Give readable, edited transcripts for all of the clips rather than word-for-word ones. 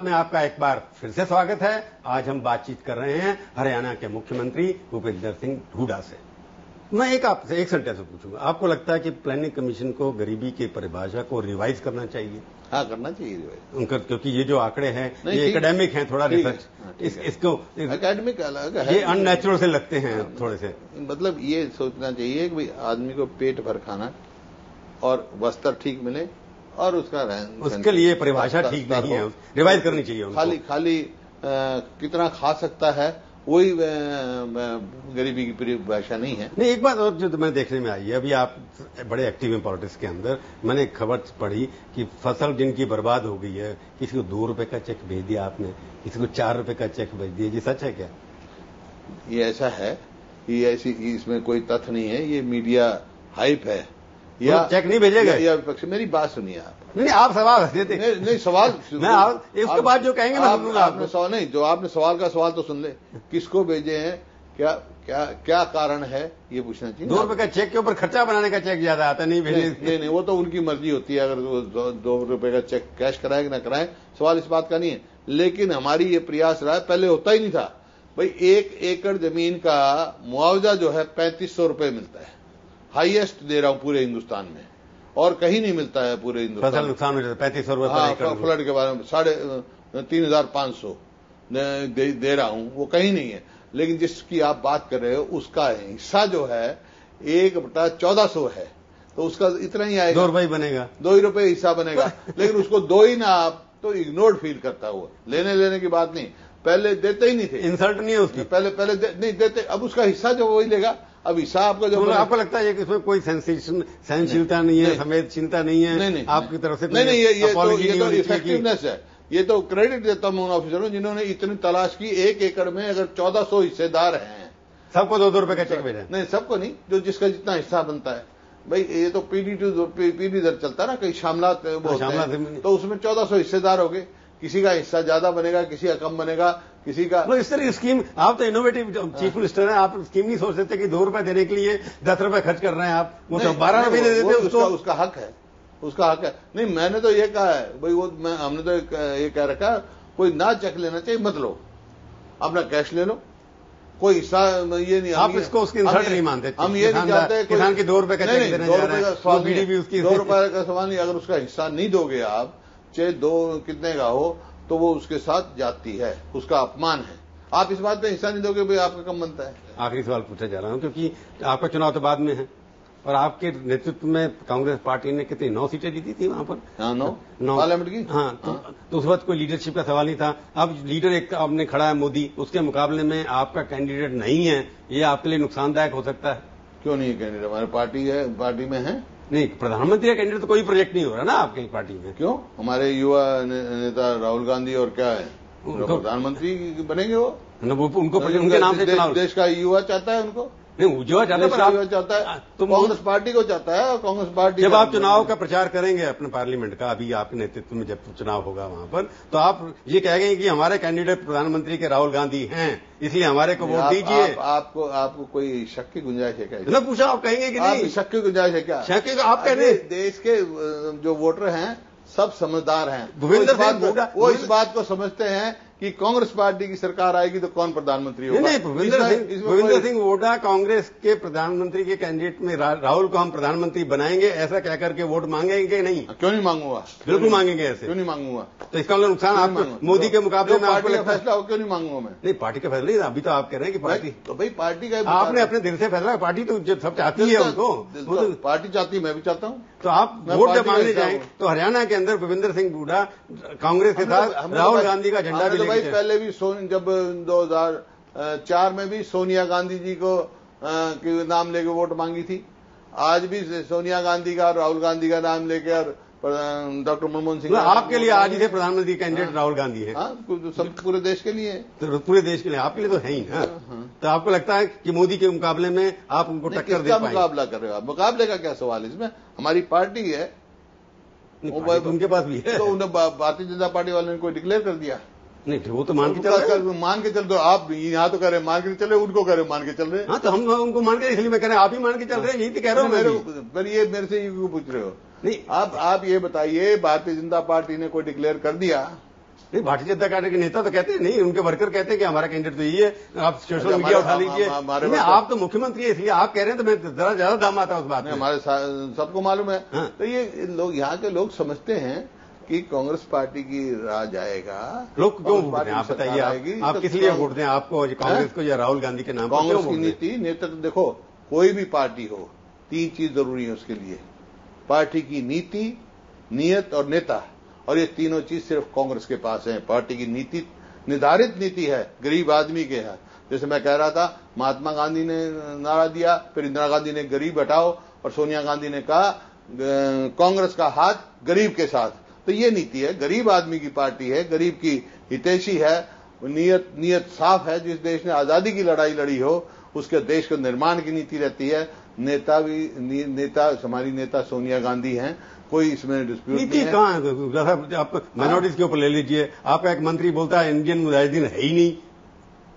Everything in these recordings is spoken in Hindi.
में आपका एक बार फिर से स्वागत है। आज हम बातचीत कर रहे हैं हरियाणा के मुख्यमंत्री भूपेंद्र सिंह हुड्डा से। मैं आपसे एक सेंटेंस पूछूंगा, आपको लगता है कि प्लानिंग कमीशन को गरीबी की परिभाषा को रिवाइज करना चाहिए? हाँ, करना चाहिए रिवाइज उनका, क्योंकि ये जो आंकड़े हैं ये एकेडमिक हैं, थोड़ा रिसर्च इसको एकेडमिक अलग है, ये अननेचुरल से लगते हैं थोड़े से। मतलब ये सोचना चाहिए कि भाई आदमी को पेट भर खाना और वस्त्र ठीक मिले और उसका उसके लिए परिभाषा ठीक नहीं है, रिवाइज करनी चाहिए उनको। खाली कितना खा सकता है वही गरीबी की परिभाषा नहीं है। नहीं, एक बात और जो मैं देखने में आई है, अभी आप बड़े एक्टिव हैं पॉलिटिक्स के अंदर, मैंने एक खबर पढ़ी कि फसल जिनकी बर्बाद हो गई है, किसी को 2 रुपए का चेक भेज दिया आपने, किसी को 4 रुपए का चेक भेज दिया, ये सच है क्या? ये ऐसा है कि ऐसी इसमें कोई तथ्य नहीं है, ये मीडिया हाइप है। या चेक नहीं भेजेगा या विपक्ष। मेरी बात सुनिए आप। नहीं, आप सवाल देते नहीं सवाल मैं उसके बाद जो कहेंगे मैं सुनूंगा। आपने सवाल नहीं, जो आपने सवाल का सवाल तो सुन ले, किसको भेजे हैं, क्या क्या क्या कारण है, ये पूछना चाहिए। 2 रुपए का चेक के ऊपर खर्चा बनाने का चेक ज्यादा आता नहीं भेजे। नहीं, वो तो उनकी मर्जी होती है, अगर वो 2 रुपए का चेक कैश कराए कि ना कराए, सवाल इस बात का नहीं है। लेकिन हमारी ये प्रयास रहा है, पहले होता ही नहीं था भाई। 1 एकड़ जमीन का मुआवजा जो है 3500 रुपए मिलता है, हाईएस्ट दे रहा हूं पूरे हिंदुस्तान में, और कहीं नहीं मिलता है पूरे हिंदुस्तान। फसल नुकसान हो जाता है 3500 रुपए। हाँ, फ्लड के बारे में 3500 दे रहा हूं, वो कहीं नहीं है। लेकिन जिसकी आप बात कर रहे हो उसका हिस्सा जो है 1/1400 है, तो उसका इतना ही आएगा, 2 रुपए बनेगा, 2 ही रुपए हिस्सा बनेगा। लेकिन उसको 2 ही ना, आप तो इग्नोर्ड फील करता हुआ, लेने की बात नहीं, पहले देते ही नहीं थे। इंसल्ट नहीं है उसकी, पहले नहीं देते, अब उसका हिस्सा जो वही लेगा। अब हिस्सा आपका जो आपको लगता है कि इसमें कोई सहनशीलता नहीं है, संवेदनशीलता नहीं है? नहीं, आपकी तरफ से नहीं, ये तो इफेक्टिवनेस है। ये तो क्रेडिट देता हूं उन ऑफिसरों जिन्होंने इतनी तलाश की। 1 एकड़ में अगर 1400 हिस्सेदार हैं, सबको 2-2 रुपए का चेक भेजा? नहीं, सबको नहीं, जो जिसका जितना हिस्सा बनता है भाई। ये तो पीडी दर चलता ना, कहीं शामलात तो उसमें 1400 हिस्सेदार हो गए, किसी का हिस्सा ज्यादा बनेगा, किसी का कम बनेगा, किसी का। इस तरह की स्कीम, आप तो इनोवेटिव चीफ मिनिस्टर हैं, आप स्कीम नहीं सोच सकते कि 2 रुपए देने के लिए 10 रुपए खर्च कर रहे हैं आप? वो तो 12 रुपए दे देते, उसका हक है, उसका हक है। नहीं, मैंने तो ये कहा है भाई, वो हमने तो ये कह रखा, कोई ना चेक लेना चाहिए, मत लो, अपना कैश ले लो, कोई हिस्सा ये नहीं। आप इसको उसकी इंसल्ट नहीं मानते? हम ये नहीं चाहते किसान की 2 रुपए का चेक देना, 2 रुपए का सवाल नहीं, 2 रुपए का सवाल नहीं। अगर उसका हिस्सा नहीं दोगे आप, चाहे 2 कितने का हो, तो वो उसके साथ जाती है, उसका अपमान है। आप इस बात पे हिस्सा नहीं दोगे भाई, आपका कम बनता है। आखिरी सवाल पूछा जा रहा हूं, क्योंकि आपका चुनाव तो बाद में है, और आपके नेतृत्व में कांग्रेस पार्टी ने कितनी 9 सीटें जीती थी वहां पर? हाँ, 9 पार्लियामेंट की। हाँ, तो उस वक्त कोई लीडरशिप का सवाल नहीं था। अब लीडर एक आपने खड़ा है मोदी, उसके मुकाबले में आपका कैंडिडेट नहीं है, ये आपके लिए नुकसानदायक हो सकता है? क्यों नहीं है कैंडिडेट? हमारी पार्टी है, पार्टी में है। नहीं, प्रधानमंत्री का कैंडिडेट तो कोई प्रोजेक्ट नहीं हो रहा ना आपकी पार्टी में? क्यों? हमारे युवा नेता राहुल गांधी और क्या है, प्रधानमंत्री बनेंगे वो? उनको उनके नाम से चुनाव, देश का युवा चाहता है उनको। नहीं, जो चाहता है तो कांग्रेस पार्टी को चाहता है, और कांग्रेस पार्टी जब आप चुनाव का प्रचार करेंगे अपने पार्लियामेंट का, अभी आपके नेतृत्व में जब चुनाव होगा वहां पर, तो आप ये कहेंगे कि हमारे कैंडिडेट प्रधानमंत्री के राहुल गांधी हैं, इसलिए हमारे को वोट दीजिए। आपको कोई शक की गुंजाइश है क्या? मैं पूछा, आप कहेंगे कि नहीं? शक की गुंजाइश है क्या? शक की आप कह रहे? देश के जो वोटर हैं सब समझदार हैं, भूपेंद्र सिंह वो इस बात को समझते हैं कि कांग्रेस पार्टी की सरकार आएगी तो कौन प्रधानमंत्री होगा। नहीं, भूपेंद्र सिंह हुड्डा कांग्रेस के प्रधानमंत्री के कैंडिडेट में राहुल को हम प्रधानमंत्री बनाएंगे ऐसा कह करके वोट मांगेंगे नहीं? क्यों नहीं मांगूंगा? बिल्कुल मांगेंगे। ऐसे क्यों नहीं मांगूंगा? तो इसका नुकसान आपको मोदी के मुकाबले में पार्टी का फैसला हो, क्यों नहीं मांगूंगा मैं? नहीं, पार्टी का फैसला नहीं, अभी तो आप कह रहे हैं कि पार्टी, तो भाई पार्टी का आपने अपने दिल से फैसला, पार्टी तो जब सब चाहती है उनको, पार्टी चाहती है, मैं भी चाहता हूँ। तो आप वोट जब मांगने जाएंगे तो हरियाणा के अंदर भूपेंद्र सिंह हुड्डा कांग्रेस के साथ राहुल गांधी का झंडा भी लेके, पहले भी जब 2004 में भी सोनिया गांधी जी को नाम लेके वोट मांगी थी, आज भी सोनिया गांधी का और राहुल गांधी का नाम लेके और डॉक्टर मनमोहन सिंह। आपके लिए आज ही प्रधानमंत्री कैंडिडेट राहुल गांधी है? सब पूरे देश के लिए, तो पूरे देश के लिए, आपके लिए तो है ही ना। तो आपको लगता है कि मोदी के मुकाबले में आप उनको टक्कर दे पाएंगे? मुकाबला कर रहे हो आप? मुकाबले का क्या सवाल है इसमें? हमारी पार्टी है, उनके पास भी है, तो उन्हें भारतीय जनता पार्टी वाले ने कोई डिक्लेयर कर दिया? नहीं, वो तो मान के चल दो। आप यहाँ तो कह रहे मान के चले, उनको कह रहे मान के चल रहे। हाँ, तो हम उनको मान के, इसलिए मैं कह रहे आप ही मान के चल रहे हैं, यही तो कह रहा हूँ। पर ये मेरे से क्यों पूछ रहे हो? नहीं, आप ये बताइए, भारतीय जनता पार्टी ने कोई डिक्लेयर कर दिया नहीं, भारतीय जनता पार्टी के नेता तो कहते हैं नहीं, उनके वर्कर कहते हैं कि हमारा कैंडिडेट तो यही है, आप सोशल मीडिया उठा लीजिए। आप तो मुख्यमंत्री है इसलिए आप कह रहे हैं, तो मैं जरा ज्यादा दाम आता है उस बात में। हमारे सबको मालूम है। हाँ। तो ये लोग, यहाँ के लोग समझते हैं कि कांग्रेस पार्टी की राज आएगा। लोग क्यों वोट दें, आप बताइए, आप किस लिए वोट दें, आपको कांग्रेस को या राहुल गांधी के नाम पर? कांग्रेस की नीति, नेतृत्व, देखो कोई भी पार्टी हो, 3 चीज जरूरी है उसके लिए, पार्टी की नीति, नियत और नेता, और ये तीनों चीज सिर्फ कांग्रेस के पास है। पार्टी की नीति निर्धारित नीति है, गरीब आदमी के है। जैसे मैं कह रहा था, महात्मा गांधी ने नारा दिया, फिर इंदिरा गांधी ने गरीब हटाओ, और सोनिया गांधी ने कहा कांग्रेस का हाथ गरीब के साथ। तो ये नीति है, गरीब आदमी की पार्टी है, गरीब की हितैषी है, नियत साफ है। जिस देश ने आजादी की लड़ाई लड़ी हो उसके देश को निर्माण की नीति रहती है। नेता हमारी नेता सोनिया गांधी हैं, कोई इसमें डिस्प्यूट नहीं है। कहाँ है? आप माइनॉरिटीज के ऊपर ले लीजिए, आपका एक मंत्री बोलता है इंडियन मुजाहिदीन है ही नहीं,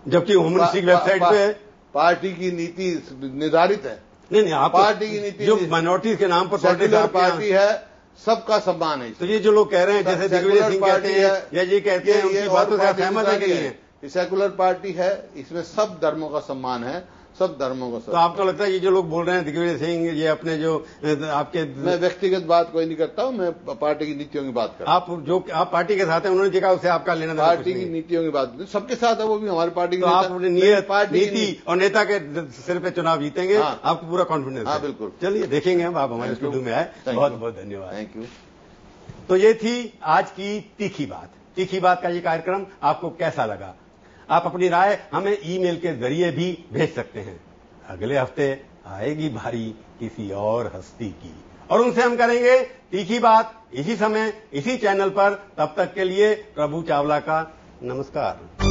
जबकि होम मिनिस्ट्री की वेबसाइट पे है। पार्टी की नीति निर्धारित है। नहीं, आप पार्टी की नीति जो माइनॉरिटीज के नाम पर सेक्युलर पार्टी है, सबका सम्मान है। तो ये जो लोग कह रहे हैं, जैसे दिग्विजय सिंह कहते हैं या ये कहते हैं, उनकी बातों से सहमत है कि नहीं है? सेक्युलर पार्टी है, इसमें सब धर्मों का सम्मान है, सब धर्मों को। तो आपको लगता है ये जो लोग बोल रहे हैं दिग्विजय सिंह, ये अपने जो आपके, मैं व्यक्तिगत बात कोई नहीं करता हूं, मैं पार्टी की नीतियों की बात करता हूं। आप पार्टी के साथ हैं, उन्होंने देखा उससे आपका लेना देना? पार्टी की नीतियों की बात नहीं, सबके साथ है, वो भी हमारी पार्टी की। तो आप अपनी नीति और नेता के सिर पे चुनाव जीतेंगे? हाँ, आपको पूरा कॉन्फिडेंस? हाँ बिल्कुल। चलिए देखेंगे हम, आप हमारे स्टूडियो में आए, बहुत बहुत धन्यवाद। Thank you. तो ये थी आज की तीखी बात। तीखी बात का ये कार्यक्रम आपको कैसा लगा? आप अपनी राय हमें ईमेल के जरिए भी भेज सकते हैं। अगले हफ्ते आएगी बारी किसी और हस्ती की, और उनसे हम करेंगे तीखी बात, इसी समय इसी चैनल पर। तब तक के लिए प्रभु चावला का नमस्कार।